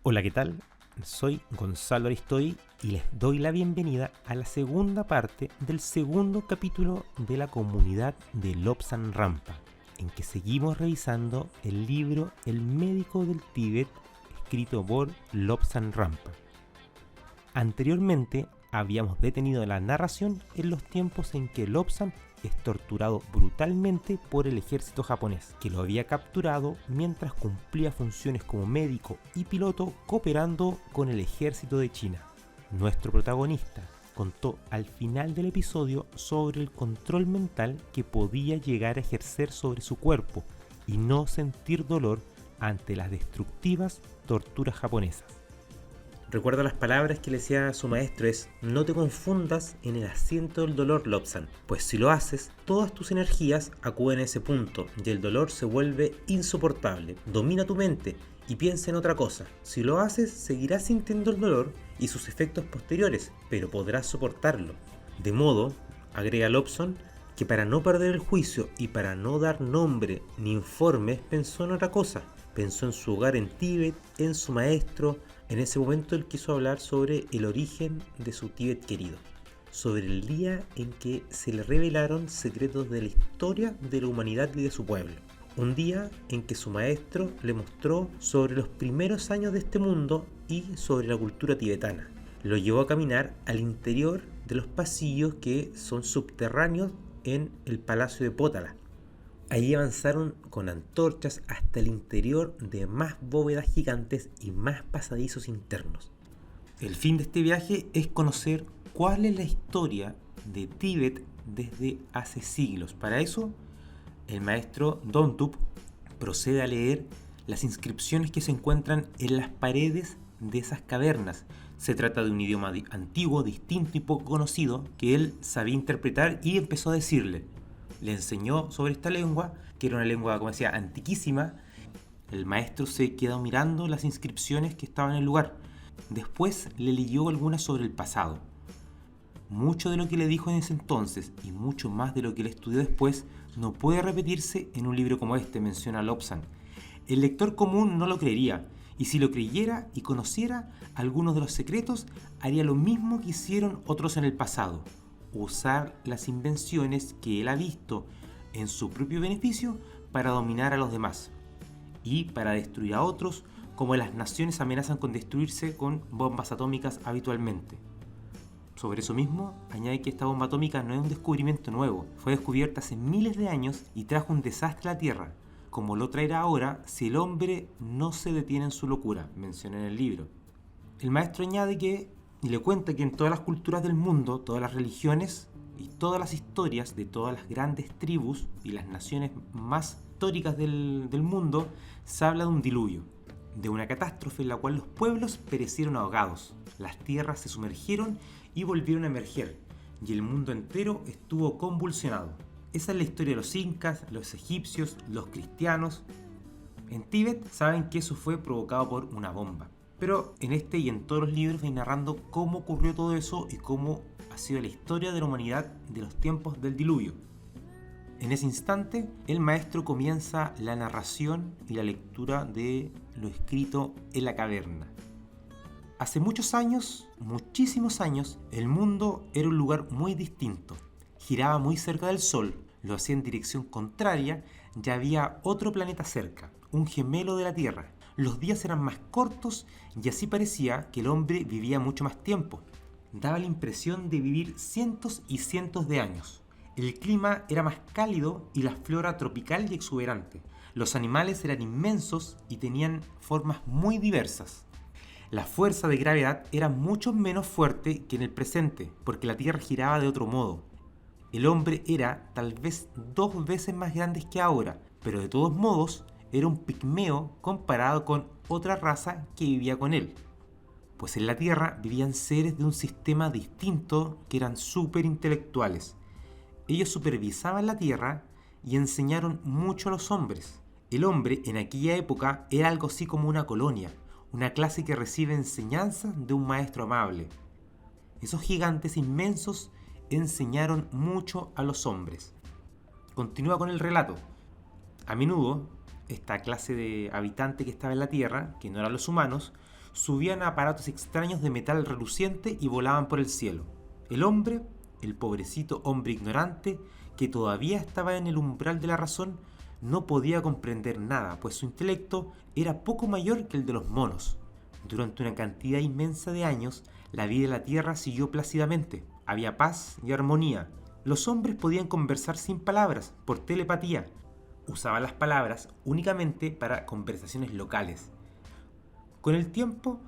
Hola, ¿qué tal? Soy Gonzalo Aristoy y les doy la bienvenida a la segunda parte del segundo capítulo de la comunidad de Lobsang Rampa, en que seguimos revisando el libro El médico del Tíbet, escrito por Lobsang Rampa. Anteriormente habíamos detenido la narración en los tiempos en que Lobsang es torturado brutalmente por el ejército japonés, que lo había capturado mientras cumplía funciones como médico y piloto cooperando con el ejército de China. Nuestro protagonista contó al final del episodio sobre el control mental que podía llegar a ejercer sobre su cuerpo y no sentir dolor ante las destructivas torturas japonesas. Recuerda las palabras que le decía a su maestro: no te confundas en el asiento del dolor, Lobsang, pues si lo haces, todas tus energías acuden a ese punto y el dolor se vuelve insoportable. Domina tu mente y piensa en otra cosa. Si lo haces, seguirás sintiendo el dolor y sus efectos posteriores, pero podrás soportarlo. De modo, agrega Lobsang, que para no perder el juicio y para no dar nombre ni informes, pensó en otra cosa. Pensó en su hogar en Tíbet, en su maestro. En ese momento él quiso hablar sobre el origen de su Tíbet querido, sobre el día en que se le revelaron secretos de la historia de la humanidad y de su pueblo. Un día en que su maestro le mostró sobre los primeros años de este mundo y sobre la cultura tibetana. Lo llevó a caminar al interior de los pasillos que son subterráneos en el palacio de Potala. Allí avanzaron con antorchas hasta el interior de más bóvedas gigantes y más pasadizos internos. El fin de este viaje es conocer cuál es la historia de Tíbet desde hace siglos. Para eso, el maestro Dontup procede a leer las inscripciones que se encuentran en las paredes de esas cavernas. Se trata de un idioma antiguo, distinto y poco conocido, que él sabía interpretar y empezó a decirle. Le enseñó sobre esta lengua, que era una lengua, como decía, antiquísima. El maestro se quedó mirando las inscripciones que estaban en el lugar. Después le leyó algunas sobre el pasado. Mucho de lo que le dijo en ese entonces, y mucho más de lo que él estudió después, no puede repetirse en un libro como este, menciona Lobsang. El lector común no lo creería, y si lo creyera y conociera algunos de los secretos, haría lo mismo que hicieron otros en el pasado: usar las invenciones que él ha visto en su propio beneficio para dominar a los demás y para destruir a otros, como las naciones amenazan con destruirse con bombas atómicas habitualmente. Sobre eso mismo, añade que esta bomba atómica no es un descubrimiento nuevo, fue descubierta hace miles de años y trajo un desastre a la Tierra, como lo traerá ahora si el hombre no se detiene en su locura, menciona en el libro. El maestro añade y le cuenta que en todas las culturas del mundo, todas las religiones y todas las historias de todas las grandes tribus y las naciones más históricas del mundo, se habla de un diluvio, de una catástrofe en la cual los pueblos perecieron ahogados, las tierras se sumergieron y volvieron a emerger, y el mundo entero estuvo convulsionado. Esa es la historia de los incas, los egipcios, los cristianos. En Tíbet saben que eso fue provocado por una bomba. Pero en este y en todos los libros voy narrando cómo ocurrió todo eso y cómo ha sido la historia de la humanidad de los tiempos del diluvio. En ese instante, el maestro comienza la narración y la lectura de lo escrito en la caverna. Hace muchos años, muchísimos años, el mundo era un lugar muy distinto. Giraba muy cerca del Sol, lo hacía en dirección contraria y había otro planeta cerca, un gemelo de la Tierra. Los días eran más cortos y así parecía que el hombre vivía mucho más tiempo. Daba la impresión de vivir cientos y cientos de años. El clima era más cálido y la flora tropical y exuberante. Los animales eran inmensos y tenían formas muy diversas. La fuerza de gravedad era mucho menos fuerte que en el presente, porque la Tierra giraba de otro modo. El hombre era tal vez 2 veces más grande que ahora, pero de todos modos era un pigmeo comparado con otra raza que vivía con él. Pues en la Tierra vivían seres de un sistema distinto que eran súper intelectuales. Ellos supervisaban la Tierra y enseñaron mucho a los hombres. El hombre en aquella época era algo así como una colonia, una clase que recibe enseñanzas de un maestro amable. Esos gigantes inmensos enseñaron mucho a los hombres. Continúa con el relato. A menudo, esta clase de habitante que estaba en la Tierra, que no eran los humanos, subían a aparatos extraños de metal reluciente y volaban por el cielo. El hombre, el pobrecito hombre ignorante, que todavía estaba en el umbral de la razón, no podía comprender nada, pues su intelecto era poco mayor que el de los monos. Durante una cantidad inmensa de años, la vida en la Tierra siguió plácidamente. Había paz y armonía. Los hombres podían conversar sin palabras, por telepatía. Usaban las palabras únicamente para conversaciones locales. Con el tiempo,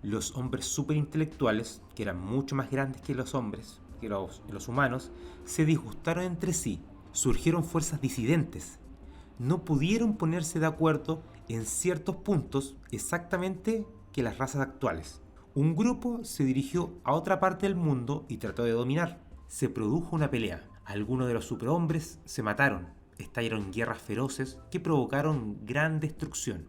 los hombres superintelectuales, que eran mucho más grandes que los hombres, que los humanos, se disgustaron entre sí. Surgieron fuerzas disidentes. No pudieron ponerse de acuerdo en ciertos puntos exactamente que las razas actuales. Un grupo se dirigió a otra parte del mundo y trató de dominar. Se produjo una pelea. Algunos de los superhombres se mataron. Estallaron guerras feroces que provocaron gran destrucción.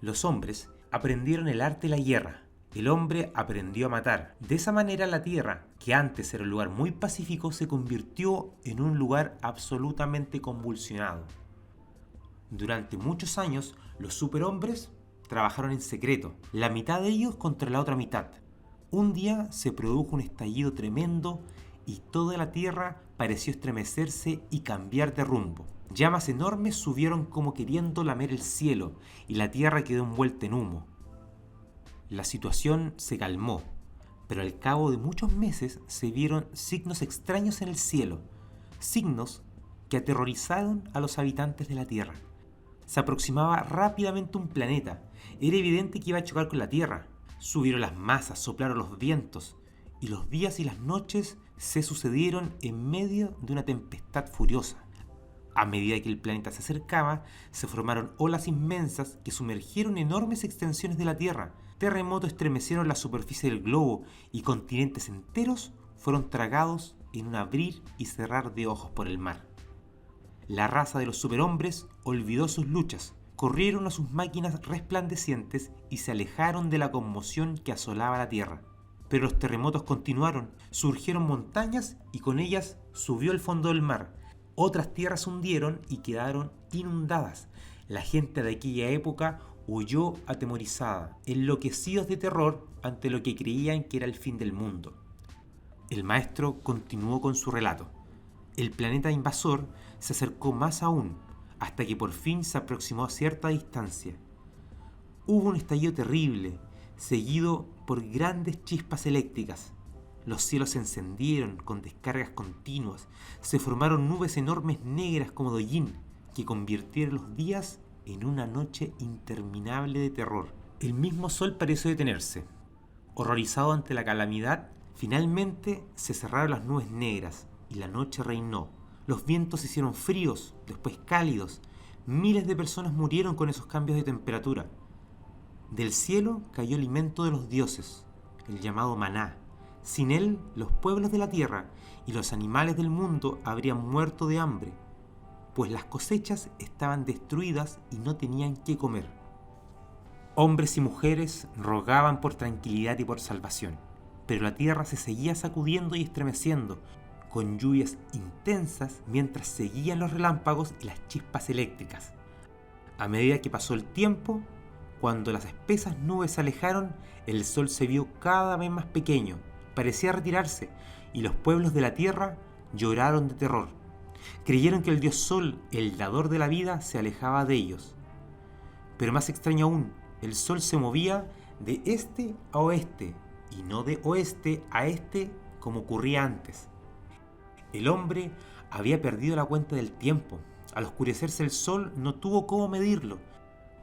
Los hombres aprendieron el arte de la guerra. El hombre aprendió a matar. De esa manera la Tierra, que antes era un lugar muy pacífico, se convirtió en un lugar absolutamente convulsionado. Durante muchos años, los superhombres trabajaron en secreto, la mitad de ellos contra la otra mitad. Un día se produjo un estallido tremendo y toda la Tierra pareció estremecerse y cambiar de rumbo. Llamas enormes subieron como queriendo lamer el cielo y la Tierra quedó envuelta en humo. La situación se calmó, pero al cabo de muchos meses se vieron signos extraños en el cielo, signos que aterrorizaron a los habitantes de la Tierra. Se aproximaba rápidamente un planeta. Era evidente que iba a chocar con la Tierra. Subieron las masas, soplaron los vientos, y los días y las noches se sucedieron en medio de una tempestad furiosa. A medida que el planeta se acercaba, se formaron olas inmensas que sumergieron enormes extensiones de la Tierra. Terremotos estremecieron la superficie del globo y continentes enteros fueron tragados en un abrir y cerrar de ojos por el mar. La raza de los superhombres olvidó sus luchas, corrieron a sus máquinas resplandecientes y se alejaron de la conmoción que asolaba la Tierra. Pero los terremotos continuaron, surgieron montañas y con ellas subió el fondo del mar. Otras tierras hundieron y quedaron inundadas. La gente de aquella época huyó atemorizada, enloquecidos de terror ante lo que creían que era el fin del mundo. El maestro continuó con su relato. El planeta invasor se acercó más aún, hasta que por fin se aproximó a cierta distancia. Hubo un estallido terrible, seguido por grandes chispas eléctricas. Los cielos se encendieron con descargas continuas, se formaron nubes enormes negras como de hollín, que convirtieron los días en una noche interminable de terror. El mismo sol pareció detenerse. Horrorizado ante la calamidad, finalmente se cerraron las nubes negras y la noche reinó. Los vientos se hicieron fríos, después cálidos. Miles de personas murieron con esos cambios de temperatura. Del cielo cayó el alimento de los dioses, el llamado maná. Sin él, los pueblos de la tierra y los animales del mundo habrían muerto de hambre, pues las cosechas estaban destruidas y no tenían qué comer. Hombres y mujeres rogaban por tranquilidad y por salvación, pero la tierra se seguía sacudiendo y estremeciendo, con lluvias intensas mientras seguían los relámpagos y las chispas eléctricas. A medida que pasó el tiempo, cuando las espesas nubes se alejaron, el sol se vio cada vez más pequeño, parecía retirarse, y los pueblos de la tierra lloraron de terror. Creyeron que el dios Sol, el dador de la vida, se alejaba de ellos. Pero más extraño aún, el sol se movía de este a oeste, y no de oeste a este como ocurría antes. El hombre había perdido la cuenta del tiempo. Al oscurecerse el sol no tuvo cómo medirlo.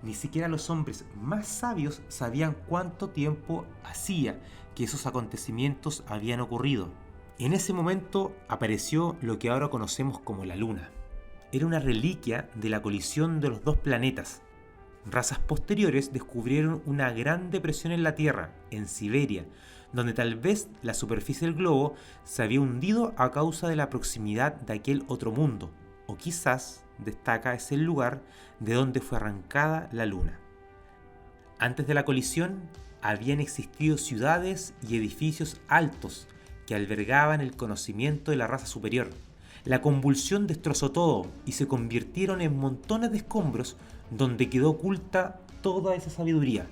Ni siquiera los hombres más sabios sabían cuánto tiempo hacía que esos acontecimientos habían ocurrido. En ese momento apareció lo que ahora conocemos como la Luna. Era una reliquia de la colisión de los dos planetas. Razas posteriores descubrieron una gran depresión en la Tierra, en Siberia, donde tal vez la superficie del globo se había hundido a causa de la proximidad de aquel otro mundo, o quizás, destaca, es el lugar de donde fue arrancada la Luna. Antes de la colisión, habían existido ciudades y edificios altos que albergaban el conocimiento de la raza superior. La convulsión destrozó todo y se convirtieron en montones de escombros donde quedó oculta toda esa sabiduría.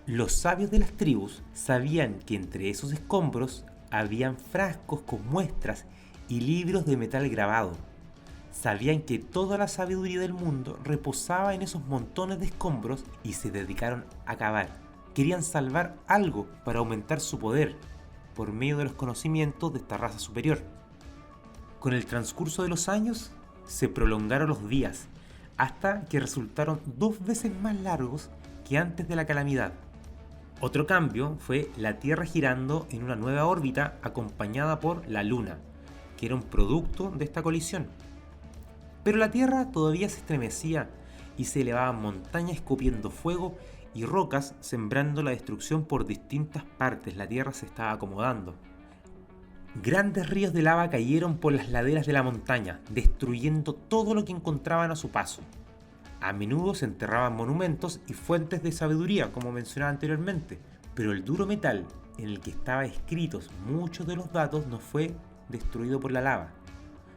Los sabios de las tribus sabían que entre esos escombros habían frascos con muestras y libros de metal grabado. Sabían que toda la sabiduría del mundo reposaba en esos montones de escombros y se dedicaron a cavar. Querían salvar algo para aumentar su poder por medio de los conocimientos de esta raza superior. Con el transcurso de los años se prolongaron los días hasta que resultaron 2 veces más largos que antes de la calamidad. Otro cambio fue la Tierra girando en una nueva órbita acompañada por la Luna, que era un producto de esta colisión. Pero la Tierra todavía se estremecía y se elevaban montañas escupiendo fuego y rocas sembrando la destrucción por distintas partes. La Tierra se estaba acomodando. Grandes ríos de lava cayeron por las laderas de la montaña, destruyendo todo lo que encontraban a su paso. A menudo se enterraban monumentos y fuentes de sabiduría, como mencionaba anteriormente, pero el duro metal en el que estaban escritos muchos de los datos no fue destruido por la lava,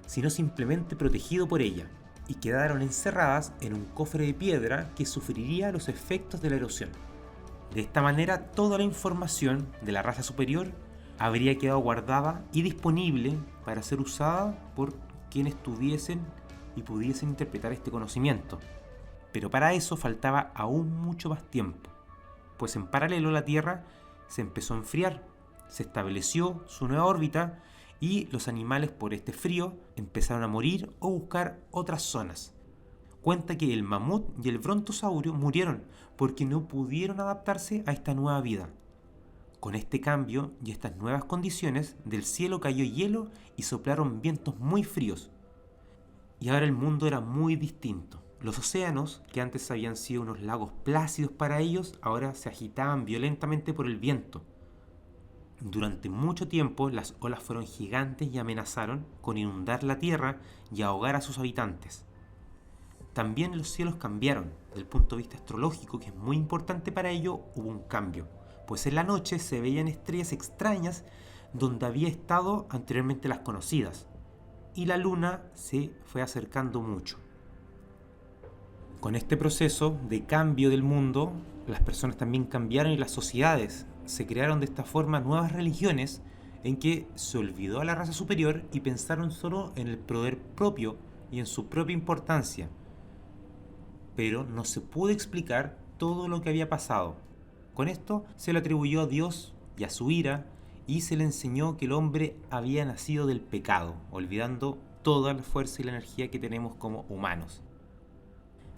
sino simplemente protegido por ella, y quedaron encerradas en un cofre de piedra que sufriría los efectos de la erosión. De esta manera, toda la información de la raza superior habría quedado guardada y disponible para ser usada por quienes tuviesen y pudiesen interpretar este conocimiento. Pero para eso faltaba aún mucho más tiempo, pues en paralelo la Tierra se empezó a enfriar, se estableció su nueva órbita y los animales por este frío empezaron a morir o buscar otras zonas. Cuenta que el mamut y el brontosaurio murieron porque no pudieron adaptarse a esta nueva vida. Con este cambio y estas nuevas condiciones, del cielo cayó hielo y soplaron vientos muy fríos. Y ahora el mundo era muy distinto. Los océanos, que antes habían sido unos lagos plácidos para ellos, ahora se agitaban violentamente por el viento. Durante mucho tiempo las olas fueron gigantes y amenazaron con inundar la tierra y ahogar a sus habitantes. También los cielos cambiaron. Desde el punto de vista astrológico, que es muy importante para ello, hubo un cambio, pues en la noche se veían estrellas extrañas donde había estado anteriormente las conocidas, y la luna se fue acercando mucho. Con este proceso de cambio del mundo, las personas también cambiaron y las sociedades. Se crearon de esta forma nuevas religiones en que se olvidó a la raza superior y pensaron solo en el poder propio y en su propia importancia. Pero no se pudo explicar todo lo que había pasado. Con esto se le atribuyó a Dios y a su ira, y se le enseñó que el hombre había nacido del pecado, olvidando toda la fuerza y la energía que tenemos como humanos.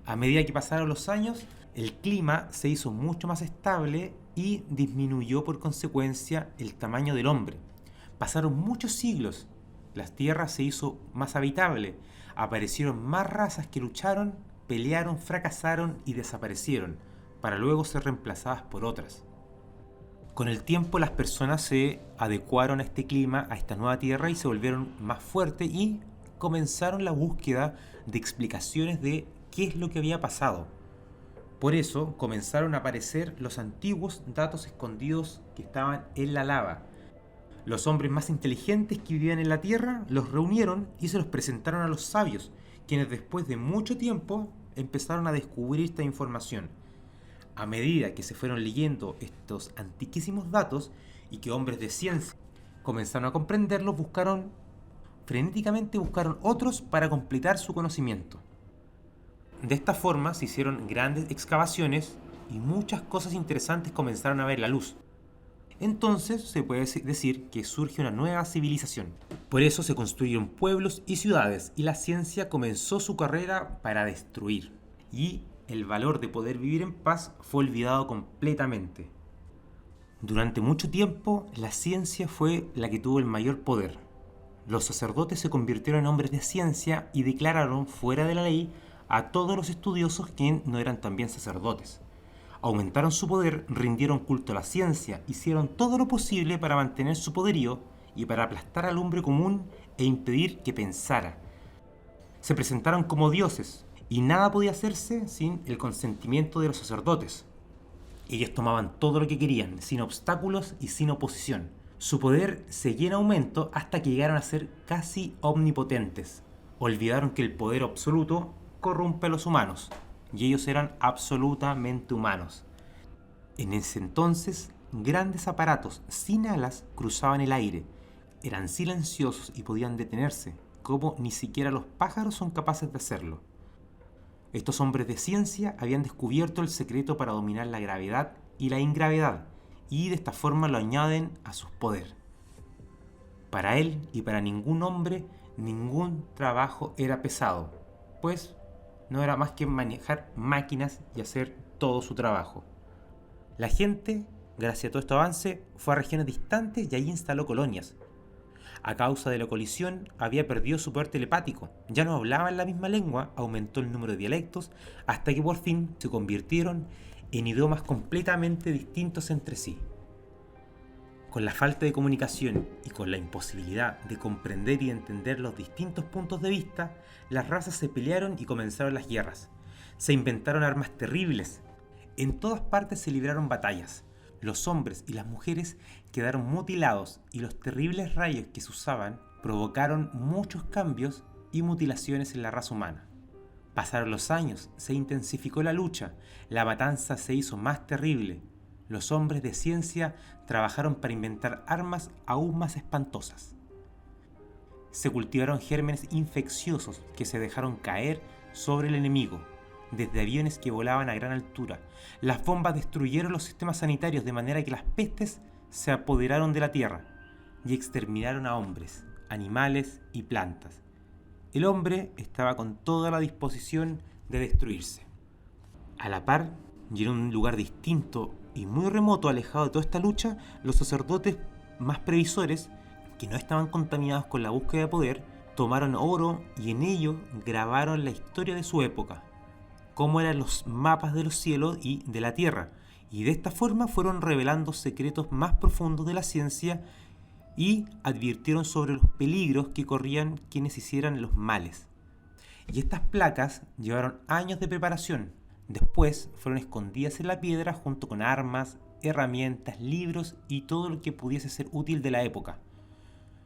A medida que pasaron los años, el clima se hizo mucho más estable y disminuyó por consecuencia el tamaño del hombre. Pasaron muchos siglos, la tierra se hizo más habitable, aparecieron más razas que lucharon, pelearon, fracasaron y desaparecieron, para luego ser reemplazadas por otras. Con el tiempo las personas se adecuaron a este clima, a esta nueva tierra, y se volvieron más fuertes y comenzaron la búsqueda de explicaciones de qué es lo que había pasado. Por eso comenzaron a aparecer los antiguos datos escondidos que estaban en la lava. Los hombres más inteligentes que vivían en la tierra los reunieron y se los presentaron a los sabios, quienes después de mucho tiempo empezaron a descubrir esta información. A medida que se fueron leyendo estos antiquísimos datos y que hombres de ciencia comenzaron a comprenderlos, frenéticamente buscaron otros para completar su conocimiento. De esta forma se hicieron grandes excavaciones y muchas cosas interesantes comenzaron a ver la luz. Entonces se puede decir que surge una nueva civilización. Por eso se construyeron pueblos y ciudades, y la ciencia comenzó su carrera para destruir. Y el valor de poder vivir en paz fue olvidado completamente. Durante mucho tiempo, la ciencia fue la que tuvo el mayor poder. Los sacerdotes se convirtieron en hombres de ciencia y declararon fuera de la ley a todos los estudiosos que no eran también sacerdotes. Aumentaron su poder, rindieron culto a la ciencia, hicieron todo lo posible para mantener su poderío y para aplastar al hombre común e impedir que pensara. Se presentaron como dioses, y nada podía hacerse sin el consentimiento de los sacerdotes. Ellos tomaban todo lo que querían, sin obstáculos y sin oposición. Su poder seguía en aumento hasta que llegaron a ser casi omnipotentes. Olvidaron que el poder absoluto corrompe a los humanos, y ellos eran absolutamente humanos. En ese entonces, grandes aparatos sin alas cruzaban el aire. Eran silenciosos y podían detenerse, como ni siquiera los pájaros son capaces de hacerlo. Estos hombres de ciencia habían descubierto el secreto para dominar la gravedad y la ingravedad, y de esta forma lo añaden a sus poderes. Para él y para ningún hombre, ningún trabajo era pesado, pues no era más que manejar máquinas y hacer todo su trabajo. La gente, gracias a todo este avance, fue a regiones distantes y allí instaló colonias. A causa de la colisión, había perdido su poder telepático, ya no hablaban la misma lengua, aumentó el número de dialectos, hasta que por fin se convirtieron en idiomas completamente distintos entre sí. Con la falta de comunicación y con la imposibilidad de comprender y entender los distintos puntos de vista, las razas se pelearon y comenzaron las guerras. Se inventaron armas terribles. En todas partes se libraron batallas. Los hombres y las mujeres quedaron mutilados y los terribles rayos que se usaban provocaron muchos cambios y mutilaciones en la raza humana. Pasaron los años, se intensificó la lucha, la matanza se hizo más terrible. Los hombres de ciencia trabajaron para inventar armas aún más espantosas. Se cultivaron gérmenes infecciosos que se dejaron caer sobre el enemigo, desde aviones que volaban a gran altura. Las bombas destruyeron los sistemas sanitarios de manera que las pestes se apoderaron de la tierra y exterminaron a hombres, animales y plantas. El hombre estaba con toda la disposición de destruirse. A la par, y en un lugar distinto y muy remoto, alejado de toda esta lucha, los sacerdotes más previsores, que no estaban contaminados con la búsqueda de poder, tomaron oro y en ello grabaron la historia de su época, cómo eran los mapas de los cielos y de la tierra, y de esta forma fueron revelando secretos más profundos de la ciencia y advirtieron sobre los peligros que corrían quienes hicieran los males. Y estas placas llevaron años de preparación. Después fueron escondidas en la piedra junto con armas, herramientas, libros y todo lo que pudiese ser útil de la época.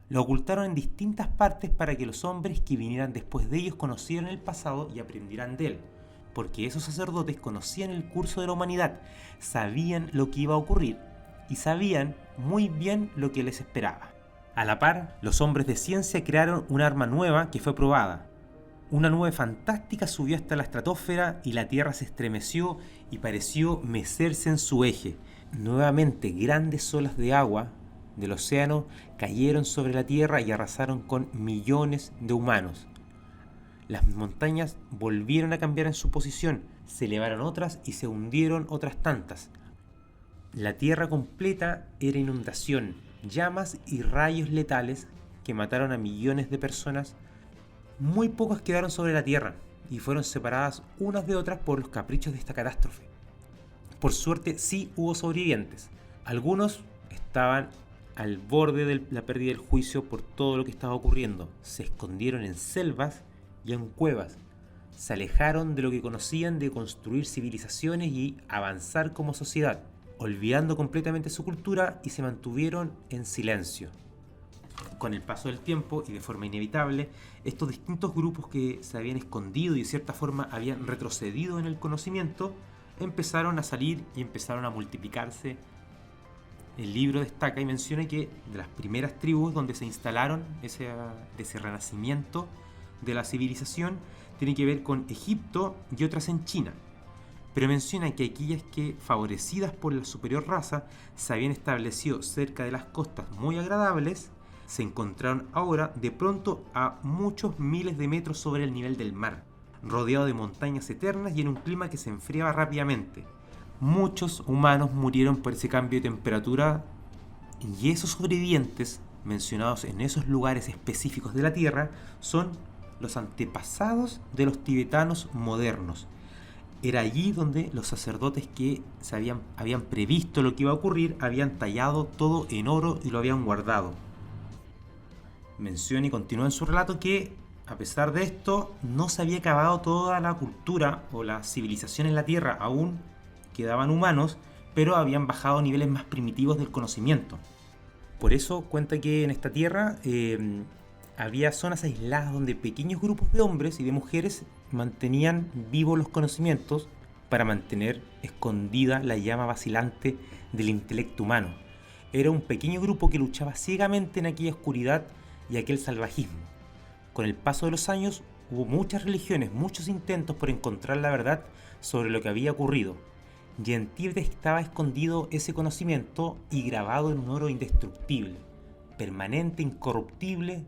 Lo ocultaron en distintas partes para que los hombres que vinieran después de ellos conocieran el pasado y aprendieran de él, porque esos sacerdotes conocían el curso de la humanidad, sabían lo que iba a ocurrir y sabían muy bien lo que les esperaba. A la par, los hombres de ciencia crearon un arma nueva que fue probada. Una nube fantástica subió hasta la estratosfera y la Tierra se estremeció y pareció mecerse en su eje. Nuevamente grandes olas de agua del océano cayeron sobre la Tierra y arrasaron con millones de humanos. Las montañas volvieron a cambiar en su posición, se elevaron otras y se hundieron otras tantas. La Tierra completa era inundación, llamas y rayos letales que mataron a millones de personas. Muy pocas quedaron sobre la Tierra y fueron separadas unas de otras por los caprichos de esta catástrofe. Por suerte sí hubo sobrevivientes. Algunos estaban al borde de la pérdida del juicio por todo lo que estaba ocurriendo. Se escondieron en selvas y en cuevas. Se alejaron de lo que conocían de construir civilizaciones y avanzar como sociedad, olvidando completamente su cultura y se mantuvieron en silencio. Con el paso del tiempo y de forma inevitable, estos distintos grupos que se habían escondido y de cierta forma habían retrocedido en el conocimiento, empezaron a salir y empezaron a multiplicarse. El libro destaca y menciona que de las primeras tribus donde se instalaron ese renacimiento de la civilización tiene que ver con Egipto y otras en China. Pero menciona que aquellas que, favorecidas por la superior raza, se habían establecido cerca de las costas muy agradables, se encontraron ahora de pronto a muchos miles de metros sobre el nivel del mar, rodeado de montañas eternas y en un clima que se enfriaba rápidamente. Muchos humanos murieron por ese cambio de temperatura y esos sobrevivientes, mencionados en esos lugares específicos de la Tierra, son los antepasados de los tibetanos modernos. Era allí donde los sacerdotes que habían previsto lo que iba a ocurrir, habían tallado todo en oro y lo habían guardado. Menciona y continúa en su relato que, a pesar de esto, no se había acabado toda la cultura o la civilización en la Tierra. Aún quedaban humanos, pero habían bajado a niveles más primitivos del conocimiento. Por eso cuenta que en esta Tierra había zonas aisladas donde pequeños grupos de hombres y de mujeres mantenían vivos los conocimientos para mantener escondida la llama vacilante del intelecto humano. Era un pequeño grupo que luchaba ciegamente en aquella oscuridad y aquel salvajismo. Con el paso de los años hubo muchas religiones, muchos intentos por encontrar la verdad sobre lo que había ocurrido, y en Tíbet estaba escondido ese conocimiento y grabado en un oro indestructible, permanente, incorruptible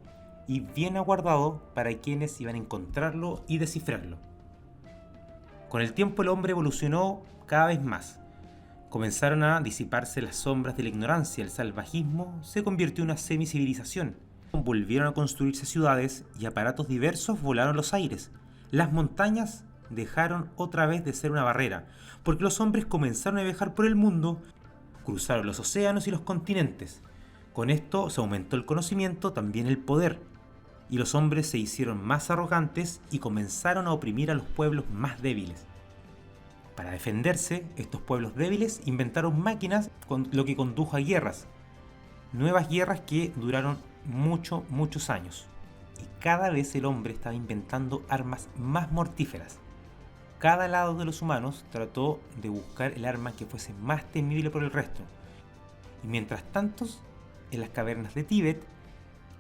y bien aguardado para quienes iban a encontrarlo y descifrarlo. Con el tiempo el hombre evolucionó cada vez más. Comenzaron a disiparse las sombras de la ignorancia, el salvajismo se convirtió en una semicivilización. Volvieron a construirse ciudades y aparatos diversos volaron los aires. Las montañas dejaron otra vez de ser una barrera, porque los hombres comenzaron a viajar por el mundo, cruzaron los océanos y los continentes. Con esto se aumentó el conocimiento, también el poder, y los hombres se hicieron más arrogantes y comenzaron a oprimir a los pueblos más débiles. Para defenderse, estos pueblos débiles inventaron máquinas, lo que condujo a guerras. Nuevas guerras que duraron muchos años. Y cada vez el hombre estaba inventando armas más mortíferas. Cada lado de los humanos trató de buscar el arma que fuese más temible por el resto. Y mientras tanto, en las cavernas de Tíbet,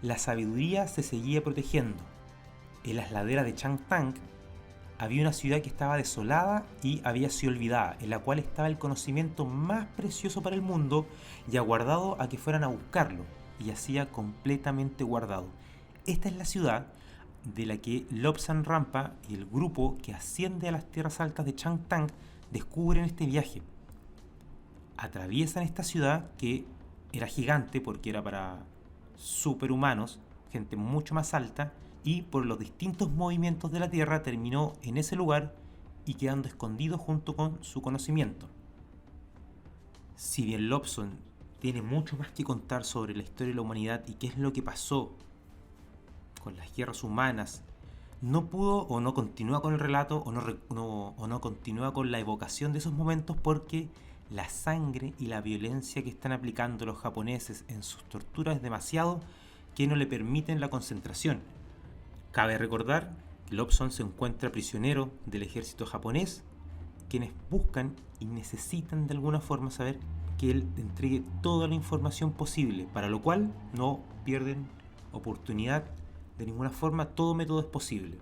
la sabiduría se seguía protegiendo. En las laderas de Changtang había una ciudad que estaba desolada y había sido olvidada, en la cual estaba el conocimiento más precioso para el mundo y aguardado a que fueran a buscarlo, y yacía completamente guardado. Esta es la ciudad de la que Lobsang Rampa y el grupo que asciende a las tierras altas de Changtang descubren este viaje. Atraviesan esta ciudad que era gigante porque era para superhumanos, gente mucho más alta, y por los distintos movimientos de la Tierra terminó en ese lugar y quedando escondido junto con su conocimiento. Si bien Lobsang tiene mucho más que contar sobre la historia de la humanidad y qué es lo que pasó con las guerras humanas, no pudo o no continúa con el relato o no continúa con la evocación de esos momentos porque la sangre y la violencia que están aplicando los japoneses en sus torturas es demasiado que no le permiten la concentración. Cabe recordar que Lobsang se encuentra prisionero del ejército japonés, quienes buscan y necesitan de alguna forma saber que él entregue toda la información posible, para lo cual no pierden oportunidad de ninguna forma, todo método es posible.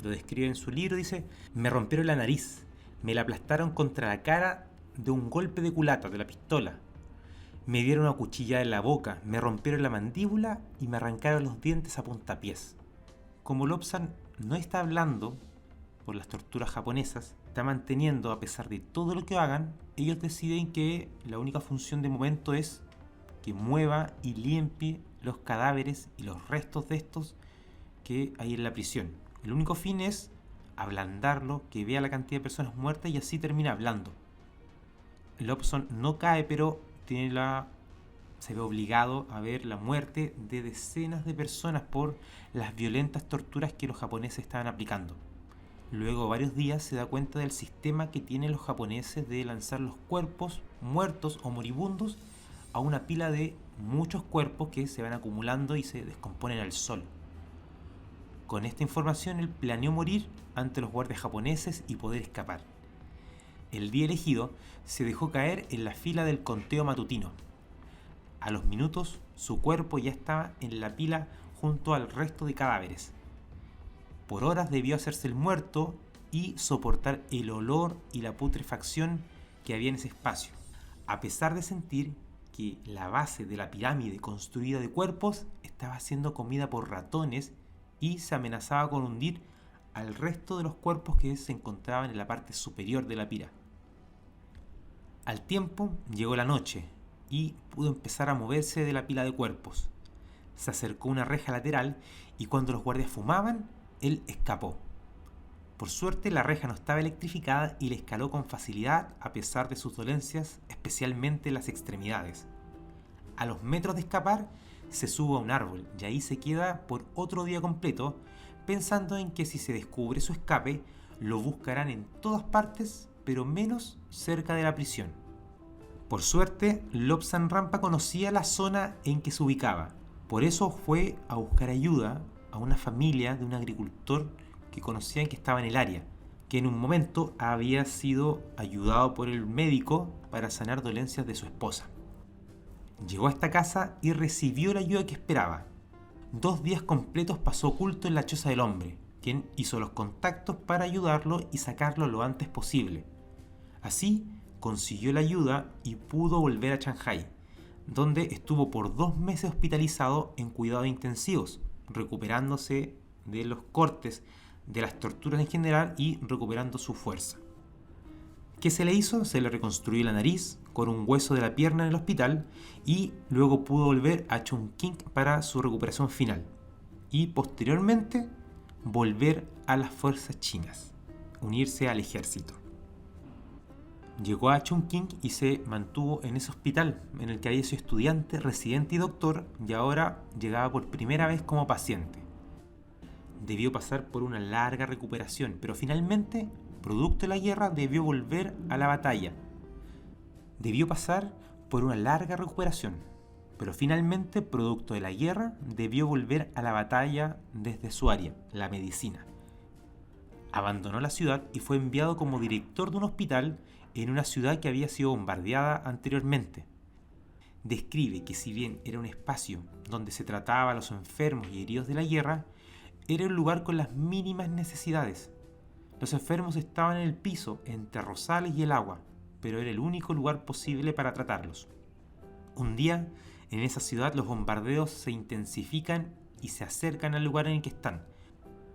Lo describe en su libro, dice: me rompieron la nariz, me la aplastaron contra la cara de un golpe de culata de la pistola, me dieron una cuchillada en la boca, me rompieron la mandíbula y me arrancaron los dientes a puntapiés. Como Lobsang no está hablando por las torturas japonesas, está manteniendo a pesar de todo lo que hagan, ellos deciden que la única función de momento es que mueva y limpie los cadáveres y los restos de estos que hay en la prisión. El único fin es ablandarlo, que vea la cantidad de personas muertas y así termina hablando. Lobsang no cae, pero se ve obligado a ver la muerte de decenas de personas por las violentas torturas que los japoneses estaban aplicando. Luego, varios días, se da cuenta del sistema que tienen los japoneses de lanzar los cuerpos muertos o moribundos a una pila de muchos cuerpos que se van acumulando y se descomponen al sol. Con esta información, él planeó morir ante los guardias japoneses y poder escapar. El día elegido, se dejó caer en la fila del conteo matutino. A los minutos, su cuerpo ya estaba en la pila junto al resto de cadáveres. Por horas debió hacerse el muerto y soportar el olor y la putrefacción que había en ese espacio, a pesar de sentir que la base de la pirámide construida de cuerpos estaba siendo comida por ratones y se amenazaba con hundir al resto de los cuerpos que se encontraban en la parte superior de la pira. Al tiempo llegó la noche y pudo empezar a moverse de la pila de cuerpos. Se acercó a una reja lateral y cuando los guardias fumaban, él escapó. Por suerte la reja no estaba electrificada y le escaló con facilidad a pesar de sus dolencias, especialmente las extremidades. A los metros de escapar, se sube a un árbol y ahí se queda por otro día completo, pensando en que si se descubre su escape, lo buscarán en todas partes, pero menos cerca de la prisión. Por suerte, Lobsang Rampa conocía la zona en que se ubicaba. Por eso fue a buscar ayuda a una familia de un agricultor que conocían que estaba en el área, que en un momento había sido ayudado por el médico para sanar dolencias de su esposa. Llegó a esta casa y recibió la ayuda que esperaba. 2 días completos pasó oculto en la choza del hombre, quien hizo los contactos para ayudarlo y sacarlo lo antes posible. Así consiguió la ayuda y pudo volver a Shanghái, donde estuvo por 2 meses hospitalizado en cuidados intensivos, recuperándose de los cortes, de las torturas en general y recuperando su fuerza. ¿Qué se le hizo? Se le reconstruyó la nariz con un hueso de la pierna en el hospital y luego pudo volver a Chongqing para su recuperación final y posteriormente volver a las fuerzas chinas, unirse al ejército. Llegó a Chongqing y se mantuvo en ese hospital en el que había sido estudiante, residente y doctor, y ahora llegaba por primera vez como paciente. Debió pasar por una larga recuperación, pero finalmente, producto de la guerra, debió volver a la batalla. Debió pasar por una larga recuperación, pero finalmente, producto de la guerra, debió volver a la batalla desde su área, la medicina. Abandonó la ciudad y fue enviado como director de un hospital en una ciudad que había sido bombardeada anteriormente. Describe que si bien era un espacio donde se trataba a los enfermos y heridos de la guerra, era un lugar con las mínimas necesidades. Los enfermos estaban en el piso, entre rosales y el agua, pero era el único lugar posible para tratarlos. Un día, en esa ciudad los bombardeos se intensifican y se acercan al lugar en el que están.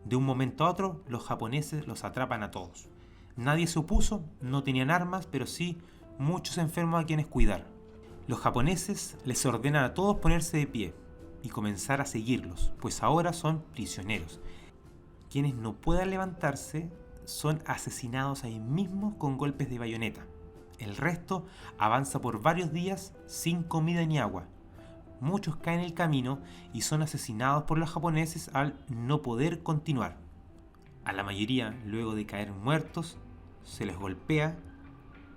De un momento a otro, los japoneses los atrapan a todos. Nadie se opuso, no tenían armas, pero sí muchos enfermos a quienes cuidar. Los japoneses les ordenan a todos ponerse de pie y comenzar a seguirlos, pues ahora son prisioneros. Quienes no puedan levantarse son asesinados ahí mismo con golpes de bayoneta. El resto avanza por varios días sin comida ni agua. Muchos caen en el camino y son asesinados por los japoneses al no poder continuar. A la mayoría, luego de caer muertos, se les golpea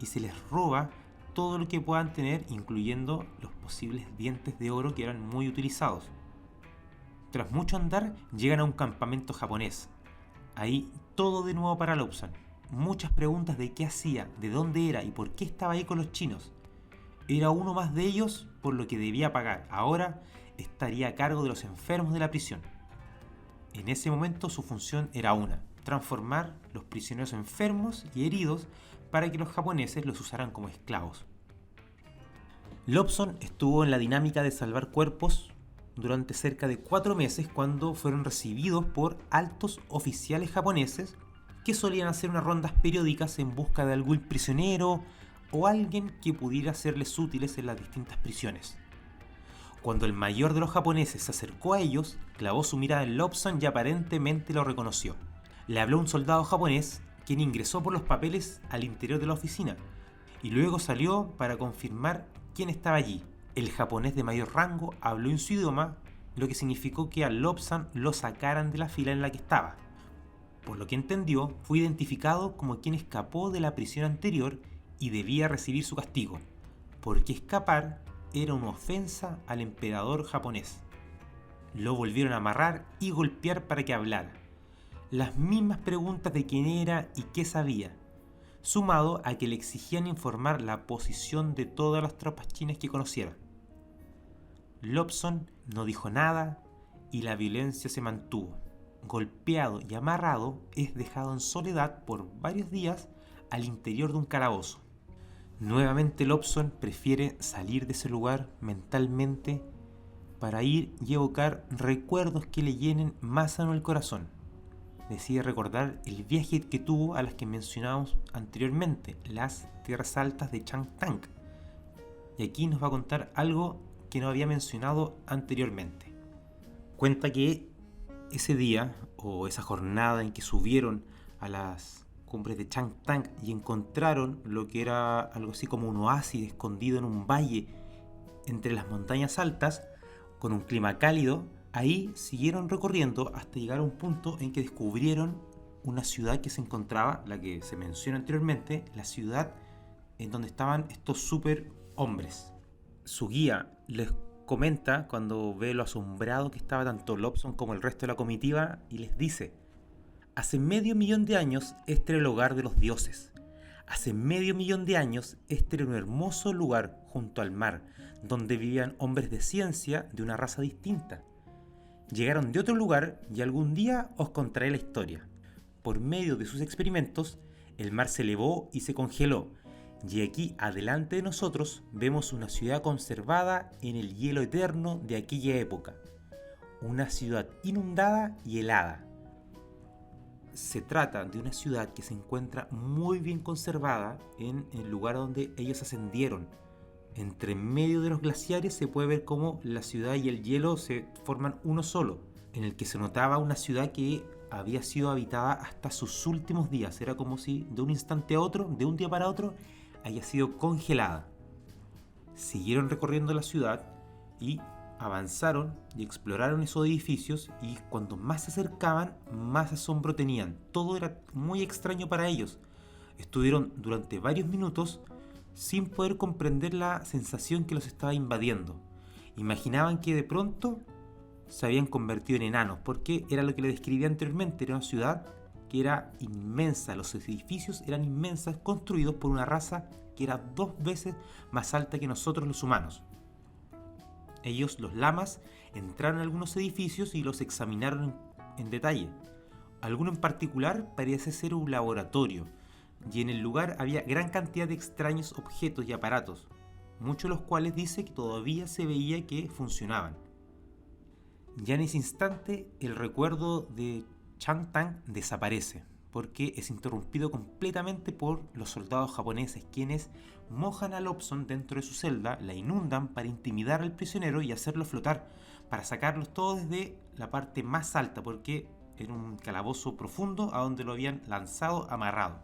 y se les roba todo lo que puedan tener, incluyendo los posibles dientes de oro que eran muy utilizados. Tras mucho andar, llegan a un campamento japonés. Ahí todo de nuevo para Lobsang. Muchas preguntas de qué hacía, de dónde era y por qué estaba ahí con los chinos. Era uno más de ellos, por lo que debía pagar. Ahora estaría a cargo de los enfermos de la prisión. En ese momento su función era una: transformar los prisioneros enfermos y heridos para que los japoneses los usaran como esclavos. Lobsang estuvo en la dinámica de salvar cuerpos durante cerca de 4 meses cuando fueron recibidos por altos oficiales japoneses que solían hacer unas rondas periódicas en busca de algún prisionero o alguien que pudiera serles útiles en las distintas prisiones. Cuando el mayor de los japoneses se acercó a ellos, clavó su mirada en Lobsang y aparentemente lo reconoció. Le habló un soldado japonés, quien ingresó por los papeles al interior de la oficina y luego salió para confirmar quién estaba allí. El japonés de mayor rango habló en su idioma, lo que significó que a Lobsang lo sacaran de la fila en la que estaba. Por lo que entendió, fue identificado como quien escapó de la prisión anterior y debía recibir su castigo, porque escapar era una ofensa al emperador japonés. Lo volvieron a amarrar y golpear para que hablara. Las mismas preguntas de quién era y qué sabía, sumado a que le exigían informar la posición de todas las tropas chinas que conociera. Lobsang no dijo nada y la violencia se mantuvo. Golpeado y amarrado, es dejado en soledad por varios días al interior de un calabozo. Nuevamente Lobsang prefiere salir de ese lugar mentalmente para ir y evocar recuerdos que le llenen más sano el corazón. Decide recordar el viaje que tuvo a las que mencionamos anteriormente, las tierras altas de Changtang. Y aquí nos va a contar algo que no había mencionado anteriormente. Cuenta que ese día o esa jornada en que subieron a las cumbres de Changtang y encontraron lo que era algo así como un oasis escondido en un valle entre las montañas altas con un clima cálido, ahí siguieron recorriendo hasta llegar a un punto en que descubrieron una ciudad que se encontraba, la que se menciona anteriormente, la ciudad en donde estaban estos super hombres. Su guía les comenta cuando ve lo asombrado que estaba tanto Lobsang como el resto de la comitiva y les dice: Hace 500.000 de años este era el hogar de los dioses. Hace 500.000 de años este era un hermoso lugar junto al mar, donde vivían hombres de ciencia de una raza distinta. Llegaron de otro lugar y algún día os contaré la historia. Por medio de sus experimentos, el mar se elevó y se congeló, y aquí adelante de nosotros vemos una ciudad conservada en el hielo eterno de aquella época. Una ciudad inundada y helada. Se trata de una ciudad que se encuentra muy bien conservada en el lugar donde ellos ascendieron. Entre medio de los glaciares se puede ver cómo la ciudad y el hielo se forman uno solo, en el que se notaba una ciudad que había sido habitada hasta sus últimos días. Era como si de un instante a otro, de un día para otro, haya sido congelada. Siguieron recorriendo la ciudad y avanzaron y exploraron esos edificios, y cuando más se acercaban, más asombro tenían. Todo era muy extraño para ellos. Estuvieron durante varios minutos sin poder comprender la sensación que los estaba invadiendo. Imaginaban que de pronto se habían convertido en enanos, porque era lo que les describí anteriormente. Era una ciudad que era inmensa, los edificios eran inmensos, construidos por una raza que era 2 veces más alta que nosotros los humanos. Ellos, los lamas, entraron a algunos edificios y los examinaron en detalle. Alguno en particular parece ser un laboratorio, y en el lugar había gran cantidad de extraños objetos y aparatos, muchos de los cuales dice que todavía se veía que funcionaban. Ya en ese instante el recuerdo de Chang Tang desaparece, porque es interrumpido completamente por los soldados japoneses, quienes mojan a Lobson dentro de su celda, la inundan para intimidar al prisionero y hacerlo flotar, para sacarlos todos desde la parte más alta, porque era un calabozo profundo a donde lo habían lanzado amarrado.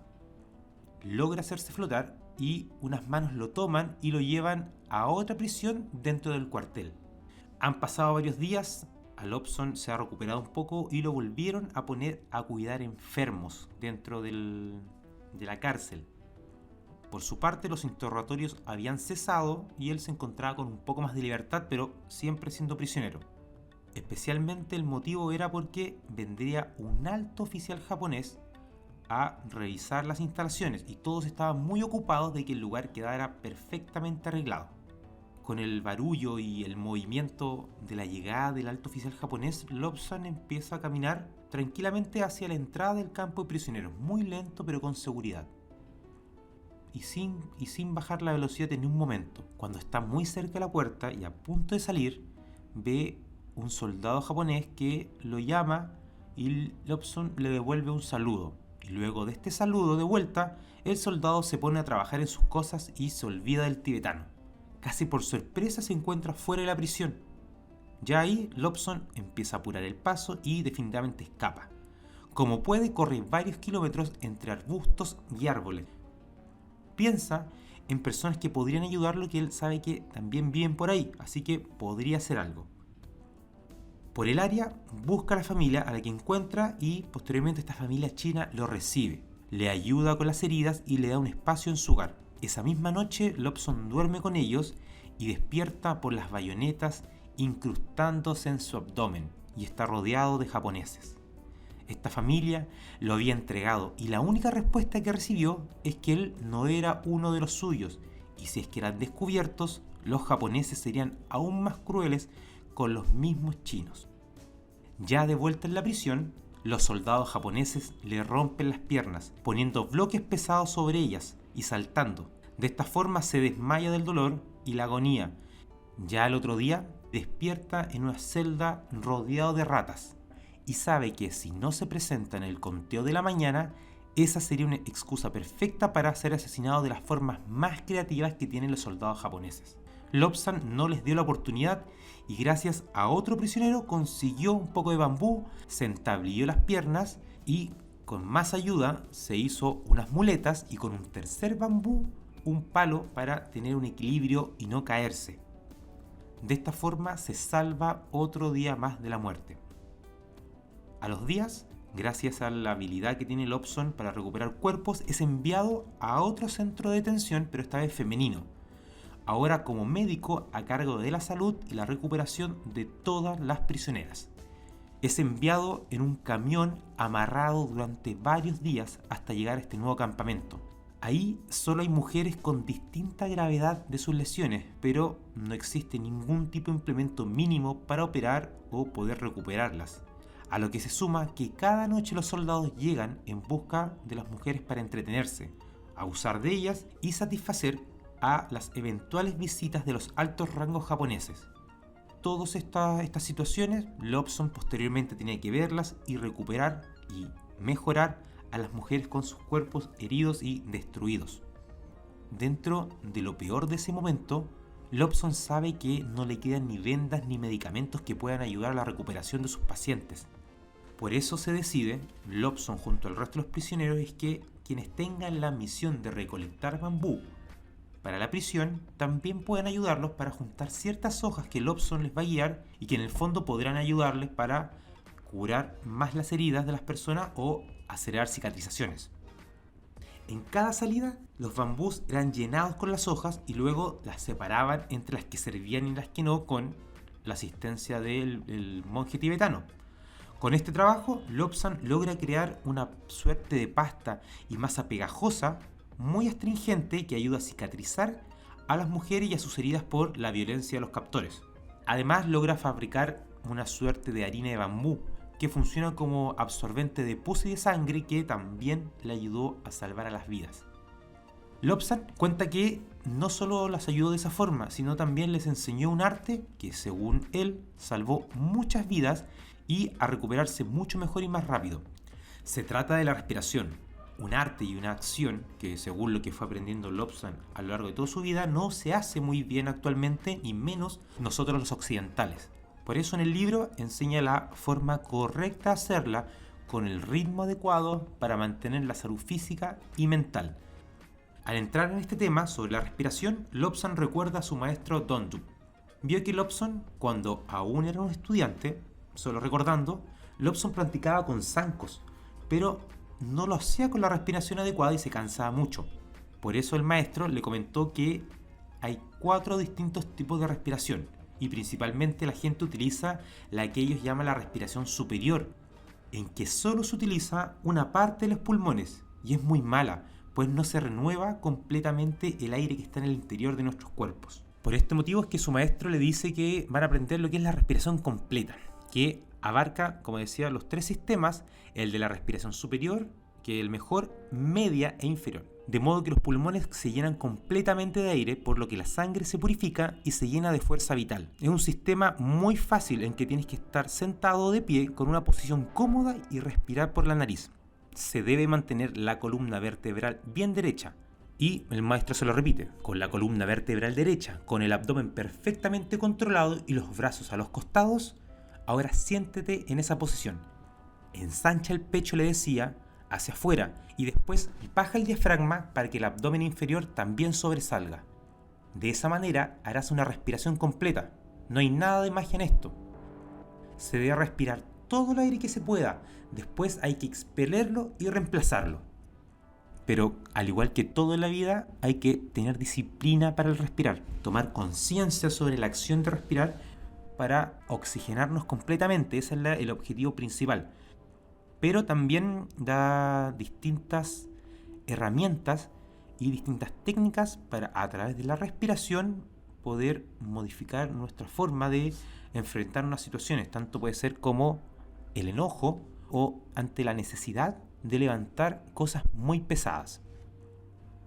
Logra hacerse flotar y unas manos lo toman y lo llevan a otra prisión dentro del cuartel. Han pasado varios días. A Lobson se ha recuperado un poco y lo volvieron a poner a cuidar enfermos dentro de la cárcel. Por su parte, los interrogatorios habían cesado y él se encontraba con un poco más de libertad, pero siempre siendo prisionero. Especialmente el motivo era porque vendría un alto oficial japonés a revisar las instalaciones, y todos estaban muy ocupados de que el lugar quedara perfectamente arreglado. Con el barullo y el movimiento de la llegada del alto oficial japonés, Lobson empieza a caminar tranquilamente hacia la entrada del campo de prisioneros, muy lento pero con seguridad. Y sin bajar la velocidad en ningún momento. Cuando está muy cerca de la puerta y a punto de salir, ve un soldado japonés que lo llama y Lobson le devuelve un saludo. Y luego de este saludo de vuelta, el soldado se pone a trabajar en sus cosas y se olvida del tibetano. Casi por sorpresa se encuentra fuera de la prisión. Ya ahí, Lobson empieza a apurar el paso y definitivamente escapa. Como puede, corre varios kilómetros entre arbustos y árboles. Piensa en personas que podrían ayudarlo, que él sabe que también viven por ahí, así que podría hacer algo. Por el área, busca a la familia a la que encuentra y posteriormente esta familia china lo recibe. Le ayuda con las heridas y le da un espacio en su hogar. Esa misma noche, Lobson duerme con ellos y despierta por las bayonetas incrustándose en su abdomen, y está rodeado de japoneses. Esta familia lo había entregado y la única respuesta que recibió es que él no era uno de los suyos, y si es que eran descubiertos, los japoneses serían aún más crueles con los mismos chinos. Ya de vuelta en la prisión, los soldados japoneses le rompen las piernas, poniendo bloques pesados sobre ellas y saltando. De esta forma se desmaya del dolor y la agonía. Ya al otro día despierta en una celda rodeado de ratas y sabe que si no se presenta en el conteo de la mañana, esa sería una excusa perfecta para ser asesinado de las formas más creativas que tienen los soldados japoneses. Lobson no les dio la oportunidad y gracias a otro prisionero consiguió un poco de bambú, se entablilló las piernas y con más ayuda se hizo unas muletas, y con un tercer bambú un palo para tener un equilibrio y no caerse. De esta forma se salva otro día más de la muerte. A los días, gracias a la habilidad que tiene Lobson para recuperar cuerpos, es enviado a otro centro de detención, pero esta vez femenino, ahora como médico a cargo de la salud y la recuperación de todas las prisioneras. Es enviado en un camión amarrado durante varios días hasta llegar a este nuevo campamento. Ahí solo hay mujeres con distinta gravedad de sus lesiones, pero no existe ningún tipo de implemento mínimo para operar o poder recuperarlas. A lo que se suma que cada noche los soldados llegan en busca de las mujeres para entretenerse, abusar de ellas y satisfacer a las eventuales visitas de los altos rangos japoneses. Todas estas situaciones, Lobson posteriormente tenía que verlas y recuperar y mejorar a las mujeres con sus cuerpos heridos y destruidos. Dentro de lo peor de ese momento, Lobson sabe que no le quedan ni vendas ni medicamentos que puedan ayudar a la recuperación de sus pacientes. Por eso se decide, Lobson junto al resto de los prisioneros, es que quienes tengan la misión de recolectar bambú para la prisión también pueden ayudarlos para juntar ciertas hojas que Lobson les va a guiar y que en el fondo podrán ayudarles para curar más las heridas de las personas o acelerar cicatrizaciones. En cada salida, los bambús eran llenados con las hojas y luego las separaban entre las que servían y las que no con la asistencia del monje tibetano. Con este trabajo, Lobsang logra crear una suerte de pasta y masa pegajosa muy astringente que ayuda a cicatrizar a las mujeres y a sus heridas por la violencia de los captores. Además, logra fabricar una suerte de harina de bambú que funciona como absorbente de pus y de sangre que también le ayudó a salvar a las vidas. Lobsang cuenta que no solo las ayudó de esa forma, sino también les enseñó un arte que, según él, salvó muchas vidas y a recuperarse mucho mejor y más rápido. Se trata de la respiración, un arte y una acción que, según lo que fue aprendiendo Lobsang a lo largo de toda su vida, no se hace muy bien actualmente, ni menos nosotros los occidentales. Por eso en el libro enseña la forma correcta de hacerla con el ritmo adecuado para mantener la salud física y mental. Al entrar en este tema sobre la respiración, Lobsang recuerda a su maestro Dondu. Vio que Lobsang, cuando aún era un estudiante, solo recordando, Lobsang practicaba con zancos, pero no lo hacía con la respiración adecuada y se cansaba mucho. Por eso el maestro le comentó que hay 4 distintos tipos de respiración y principalmente la gente utiliza la que ellos llaman la respiración superior, en que solo se utiliza una parte de los pulmones y es muy mala, pues no se renueva completamente el aire que está en el interior de nuestros cuerpos. Por este motivo es que su maestro le dice que van a aprender lo que es la respiración completa, que abarca, como decía, los 3 sistemas, el de la respiración superior, que es el mejor, media e inferior. De modo que los pulmones se llenan completamente de aire, por lo que la sangre se purifica y se llena de fuerza vital. Es un sistema muy fácil en que tienes que estar sentado o de pie con una posición cómoda y respirar por la nariz. Se debe mantener la columna vertebral bien derecha. Y el maestro se lo repite, con la columna vertebral derecha, con el abdomen perfectamente controlado y los brazos a los costados. Ahora siéntete en esa posición. Ensancha el pecho, le decía, hacia afuera y después baja el diafragma para que el abdomen inferior también sobresalga. De esa manera harás una respiración completa. No hay nada de magia en esto. Se debe respirar todo el aire que se pueda. Después hay que expelerlo y reemplazarlo. Pero al igual que todo en la vida, hay que tener disciplina para el respirar. Tomar conciencia sobre la acción de respirar para oxigenarnos completamente. Ese es el objetivo principal. Pero también da distintas herramientas y distintas técnicas para, a través de la respiración, poder modificar nuestra forma de enfrentar unas situaciones. Tanto puede ser como el enojo o ante la necesidad de levantar cosas muy pesadas.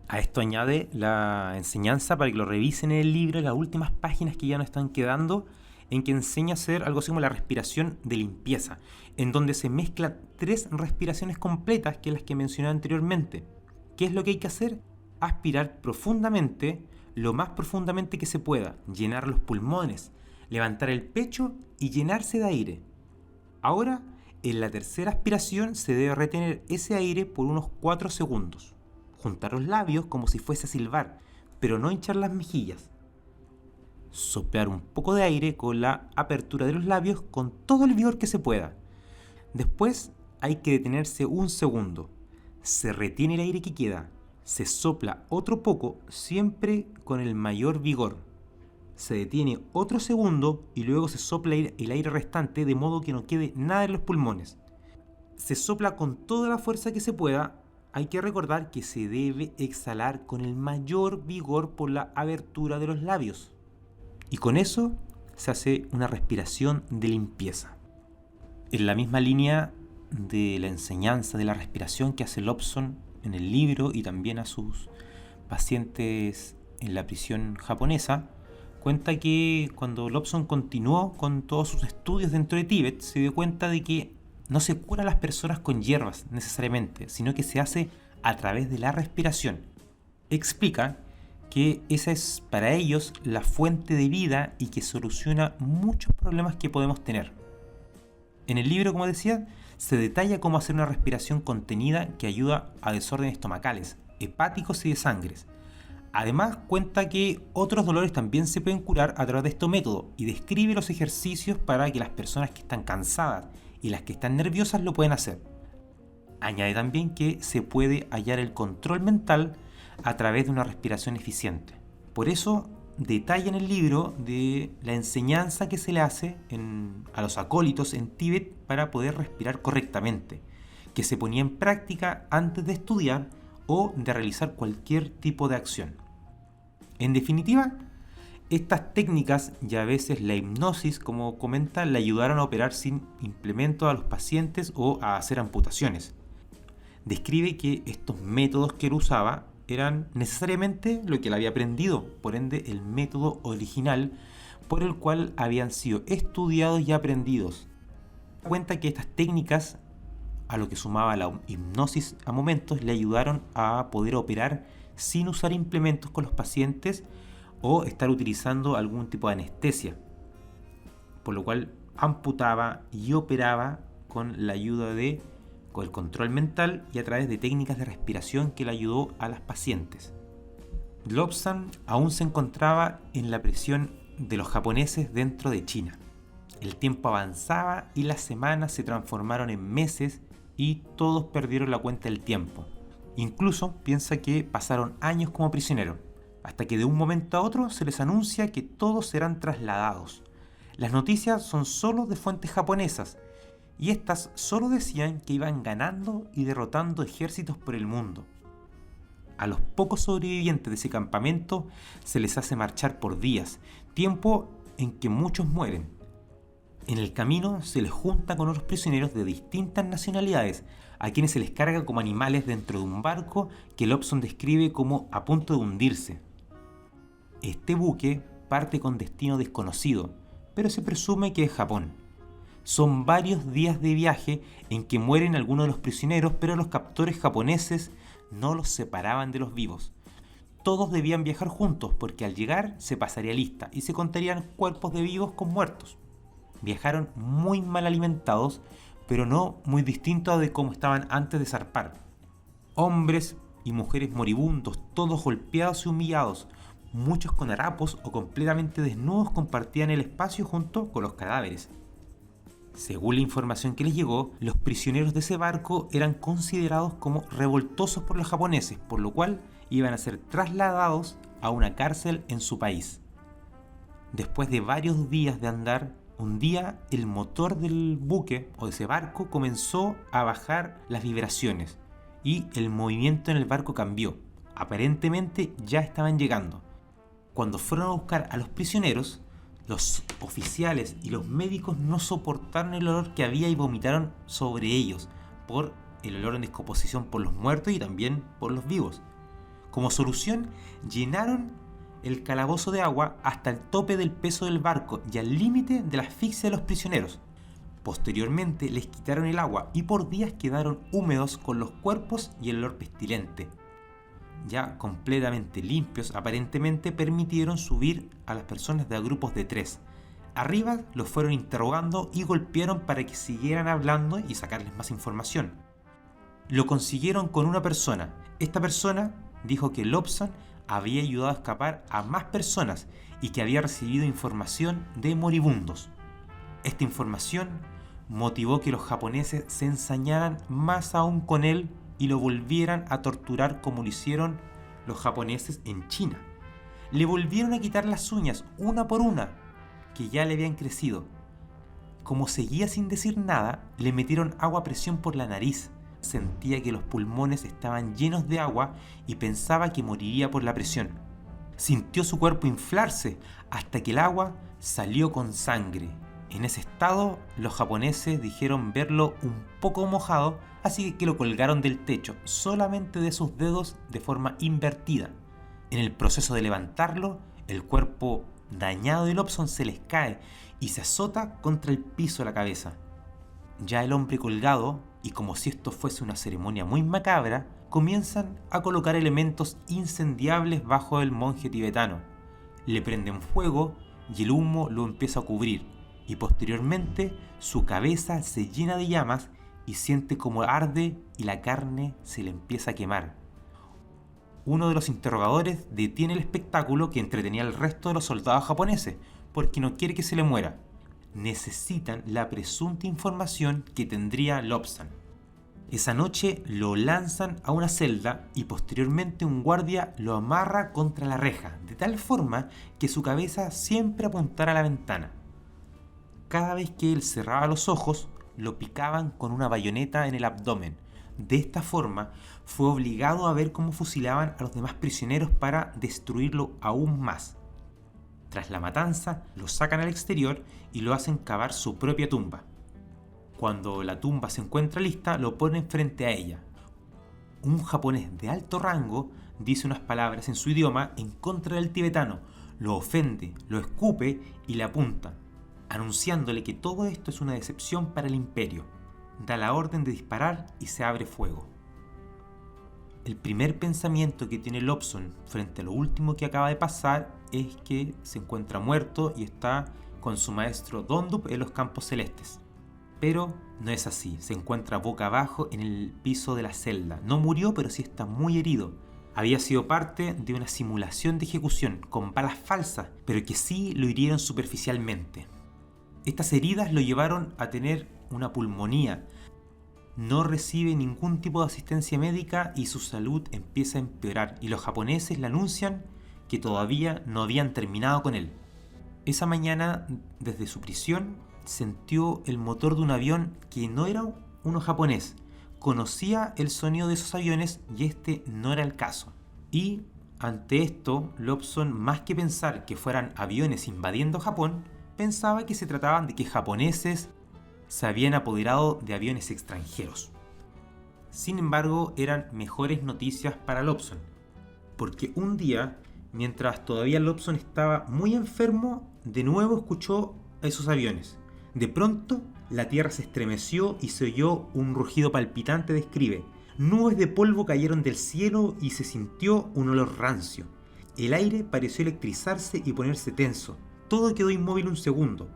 A esto añade la enseñanza, para que lo revisen en el libro, las últimas páginas que ya nos están quedando, en que enseña a hacer algo así como la respiración de limpieza, en donde se mezclan 3 respiraciones completas, que es las que mencioné anteriormente. ¿Qué es lo que hay que hacer? Aspirar profundamente, lo más profundamente que se pueda, llenar los pulmones, levantar el pecho y llenarse de aire. Ahora, en la tercera aspiración se debe retener ese aire por unos 4 segundos. Juntar los labios como si fuese a silbar, pero no hinchar las mejillas. Soplar un poco de aire con la apertura de los labios con todo el vigor que se pueda. Después hay que detenerse 1 segundo. Se retiene el aire que queda. Se sopla otro poco, siempre con el mayor vigor. se detiene otro segundo y luego se sopla el aire restante de modo que no quede nada en los pulmones. Se sopla con toda la fuerza que se pueda. Hay que recordar que se debe exhalar con el mayor vigor por la abertura de los labios. Y con eso se hace una respiración de limpieza. En la misma línea de la enseñanza de la respiración que hace Lobsang en el libro y también a sus pacientes en la prisión japonesa, cuenta que cuando Lobsang continuó con todos sus estudios dentro de Tíbet, se dio cuenta de que no se cura a las personas con hierbas necesariamente, sino que se hace a través de la respiración. Explica que esa es para ellos la fuente de vida y que soluciona muchos problemas que podemos tener. En el libro, como decía, se detalla cómo hacer una respiración contenida que ayuda a desórdenes estomacales, hepáticos y de sangres. Además, cuenta que otros dolores también se pueden curar a través de este método y describe los ejercicios para que las personas que están cansadas y las que están nerviosas lo pueden hacer. Añade también que se puede hallar el control mental a través de una respiración eficiente. Por eso detalla en el libro de la enseñanza que se le hace a los acólitos en Tíbet para poder respirar correctamente, que se ponía en práctica antes de estudiar o de realizar cualquier tipo de acción. En definitiva, estas técnicas y a veces la hipnosis, como comenta, le ayudaron a operar sin implementos a los pacientes o a hacer amputaciones. Describe que estos métodos que él usaba eran necesariamente lo que él había aprendido, por ende el método original por el cual habían sido estudiados y aprendidos. Cuenta que estas técnicas, a lo que sumaba la hipnosis a momentos, le ayudaron a poder operar sin usar implementos con los pacientes o estar utilizando algún tipo de anestesia, por lo cual amputaba y operaba con la ayuda con el control mental y a través de técnicas de respiración que le ayudó a las pacientes. Lobsang aún se encontraba en la prisión de los japoneses dentro de China. El tiempo avanzaba y las semanas se transformaron en meses y todos perdieron la cuenta del tiempo. Incluso piensa que pasaron años como prisioneros, hasta que de un momento a otro se les anuncia que todos serán trasladados. Las noticias son solo de fuentes japonesas, y estas solo decían que iban ganando y derrotando ejércitos por el mundo. A los pocos sobrevivientes de ese campamento se les hace marchar por días, tiempo en que muchos mueren. En el camino se les junta con otros prisioneros de distintas nacionalidades, a quienes se les carga como animales dentro de un barco que Lobsang describe como a punto de hundirse. Este buque parte con destino desconocido, pero se presume que es Japón. Son varios días de viaje en que mueren algunos de los prisioneros, pero los captores japoneses no los separaban de los vivos. Todos debían viajar juntos porque al llegar se pasaría lista y se contarían cuerpos de vivos con muertos. Viajaron muy mal alimentados, pero no muy distintos de cómo estaban antes de zarpar. Hombres y mujeres moribundos, todos golpeados y humillados, muchos con harapos o completamente desnudos compartían el espacio junto con los cadáveres. Según la información que les llegó, los prisioneros de ese barco eran considerados como revoltosos por los japoneses, por lo cual iban a ser trasladados a una cárcel en su país. Después de varios días de andar, un día el motor del buque o de ese barco comenzó a bajar las vibraciones y el movimiento en el barco cambió. Aparentemente ya estaban llegando. Cuando fueron a buscar a los prisioneros, los oficiales y los médicos no soportaron el olor que había y vomitaron sobre ellos por el olor en descomposición por los muertos y también por los vivos. Como solución, llenaron el calabozo de agua hasta el tope del peso del barco y al límite de la asfixia de los prisioneros. Posteriormente les quitaron el agua y por días quedaron húmedos con los cuerpos y el olor pestilente. Ya completamente limpios, aparentemente permitieron subir a las personas de a grupos de 3. Arriba los fueron interrogando y golpearon para que siguieran hablando y sacarles más información. Lo consiguieron con una persona. Esta persona dijo que Lobsang había ayudado a escapar a más personas y que había recibido información de moribundos. Esta información motivó que los japoneses se ensañaran más aún con él y lo volvieran a torturar como lo hicieron los japoneses en China. le volvieron a quitar las uñas una por una, que ya le habían crecido. Como seguía sin decir nada, le metieron agua a presión por la nariz. Sentía que los pulmones estaban llenos de agua y pensaba que moriría por la presión. Sintió su cuerpo inflarse hasta que el agua salió con sangre. En ese estado, los japoneses dijeron verlo un poco mojado, así que lo colgaron del techo, solamente de sus dedos de forma invertida. En el proceso de levantarlo, el cuerpo dañado de Lobson se les cae y se azota contra el piso la cabeza. Ya el hombre colgado, y como si esto fuese una ceremonia muy macabra, comienzan a colocar elementos incendiables bajo el monje tibetano. Le prenden fuego y el humo lo empieza a cubrir, y posteriormente su cabeza se llena de llamas y siente como arde y la carne se le empieza a quemar. Uno de los interrogadores detiene el espectáculo que entretenía al resto de los soldados japoneses, porque no quiere que se le muera. Necesitan la presunta información que tendría Lobsang. Esa noche lo lanzan a una celda y posteriormente un guardia lo amarra contra la reja, de tal forma que su cabeza siempre apuntara a la ventana. Cada vez que él cerraba los ojos, lo picaban con una bayoneta en el abdomen. De esta forma, fue obligado a ver cómo fusilaban a los demás prisioneros para destruirlo aún más. Tras la matanza, lo sacan al exterior y lo hacen cavar su propia tumba. Cuando la tumba se encuentra lista, lo ponen frente a ella. Un japonés de alto rango dice unas palabras en su idioma en contra del tibetano, lo ofende, lo escupe y le apunta, anunciándole que todo esto es una decepción para el imperio. Da la orden de disparar y se abre fuego. El primer pensamiento que tiene Lobsang frente a lo último que acaba de pasar es que se encuentra muerto y está con su maestro Dondup en los campos celestes. Pero no es así, se encuentra boca abajo en el piso de la celda. No murió, pero sí está muy herido. Había sido parte de una simulación de ejecución con balas falsas, pero que sí lo hirieron superficialmente. Estas heridas lo llevaron a tener una pulmonía. No recibe ningún tipo de asistencia médica y su salud empieza a empeorar, y los japoneses le anuncian que todavía no habían terminado con él. Esa mañana, desde su prisión, sintió el motor de un avión que no era uno japonés. Conocía el sonido de esos aviones y este no era el caso. Y ante esto, Lobsang, más que pensar que fueran aviones invadiendo Japón, pensaba que se trataban de que japoneses se habían apoderado de aviones extranjeros. Sin embargo, eran mejores noticias para Lobsang, porque un día, mientras todavía Lobsang estaba muy enfermo, de nuevo escuchó esos aviones. De pronto, la tierra se estremeció y se oyó un rugido palpitante, describe. Nubes de polvo cayeron del cielo y se sintió un olor rancio. El aire pareció electrizarse y ponerse tenso. Todo quedó inmóvil un segundo.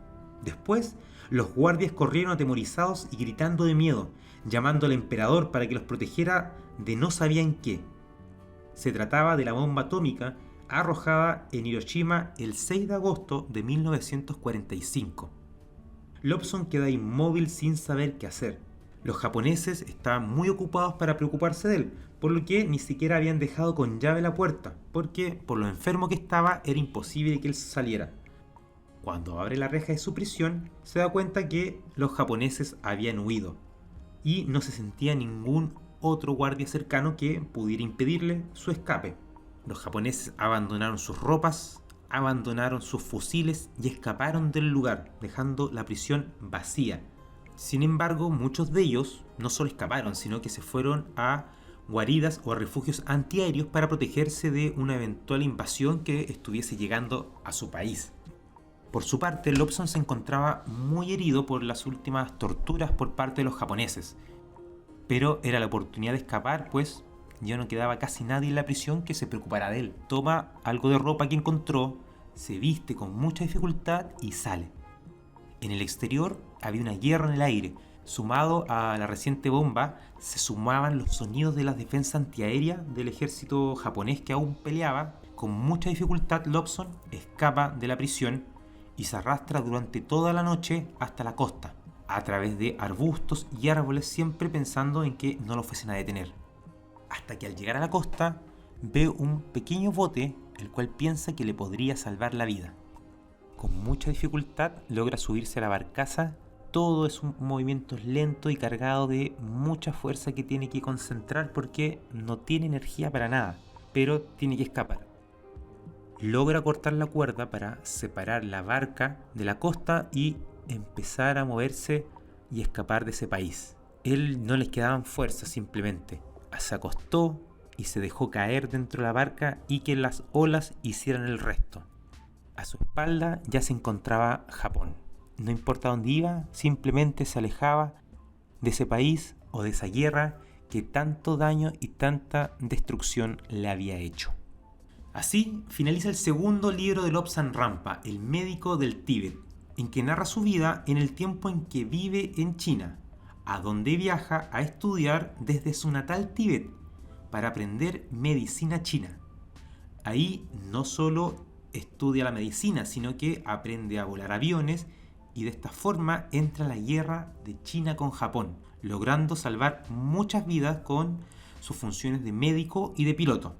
Después, los guardias corrieron atemorizados y gritando de miedo, llamando al emperador para que los protegiera de no sabían qué. Se trataba de la bomba atómica arrojada en Hiroshima el 6 de agosto de 1945. Lobsang queda inmóvil sin saber qué hacer. Los japoneses estaban muy ocupados para preocuparse de él, por lo que ni siquiera habían dejado con llave la puerta, porque por lo enfermo que estaba era imposible que él saliera. Cuando abre la reja de su prisión, se da cuenta que los japoneses habían huido y no se sentía ningún otro guardia cercano que pudiera impedirle su escape. Los japoneses abandonaron sus ropas, abandonaron sus fusiles y escaparon del lugar, dejando la prisión vacía. Sin embargo, muchos de ellos no solo escaparon, sino que se fueron a guaridas o a refugios antiaéreos para protegerse de una eventual invasión que estuviese llegando a su país. Por su parte, Lobsang se encontraba muy herido por las últimas torturas por parte de los japoneses, pero era la oportunidad de escapar, pues ya no quedaba casi nadie en la prisión que se preocupara de él. Toma algo de ropa que encontró, se viste con mucha dificultad y sale. En el exterior había una guerra en el aire. Sumado a la reciente bomba, se sumaban los sonidos de las defensas antiaéreas del ejército japonés que aún peleaba. Con mucha dificultad, Lobsang escapa de la prisión y se arrastra durante toda la noche hasta la costa, a través de arbustos y árboles, siempre pensando en que no lo fuesen a detener. Hasta que al llegar a la costa, ve un pequeño bote el cual piensa que le podría salvar la vida. Con mucha dificultad logra subirse a la barcaza. Todo es un movimiento lento y cargado de mucha fuerza que tiene que concentrar porque no tiene energía para nada, pero tiene que escapar. Logra cortar la cuerda para separar la barca de la costa y empezar a moverse y escapar de ese país. Él no les quedaban fuerzas simplemente. Se acostó y se dejó caer dentro de la barca y que las olas hicieran el resto. A su espalda ya se encontraba Japón. No importa dónde iba, simplemente se alejaba de ese país o de esa guerra que tanto daño y tanta destrucción le había hecho. Así finaliza el segundo libro de Lobsang Rampa, El médico del Tíbet, en que narra su vida en el tiempo en que vive en China, a donde viaja a estudiar desde su natal Tíbet para aprender medicina china. Ahí no solo estudia la medicina, sino que aprende a volar aviones y de esta forma entra a la guerra de China con Japón, logrando salvar muchas vidas con sus funciones de médico y de piloto.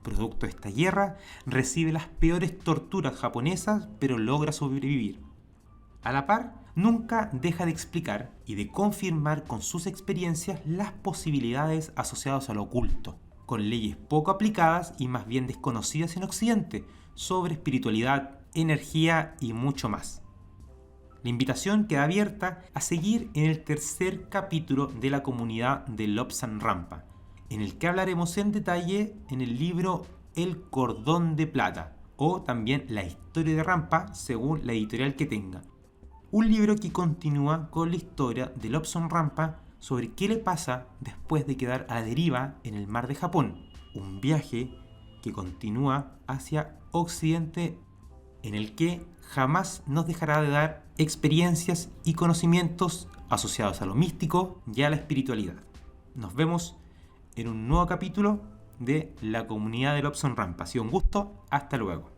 Producto de esta guerra, recibe las peores torturas japonesas, pero logra sobrevivir. A la par, nunca deja de explicar y de confirmar con sus experiencias las posibilidades asociadas al oculto, con leyes poco aplicadas y más bien desconocidas en Occidente, sobre espiritualidad, energía y mucho más. La invitación queda abierta a seguir en el tercer capítulo de la comunidad de Lobsang Rampa, en el que hablaremos en detalle en el libro El Cordón de Plata, o también La Historia de Rampa, según la editorial que tenga. Un libro que continúa con la historia de Lobsang Rampa sobre qué le pasa después de quedar a la deriva en el mar de Japón, un viaje que continúa hacia Occidente en el que jamás nos dejará de dar experiencias y conocimientos asociados a lo místico y a la espiritualidad. Nos vemos en un nuevo capítulo de la comunidad de Lobsang Rampa. Ha sido un gusto, hasta luego.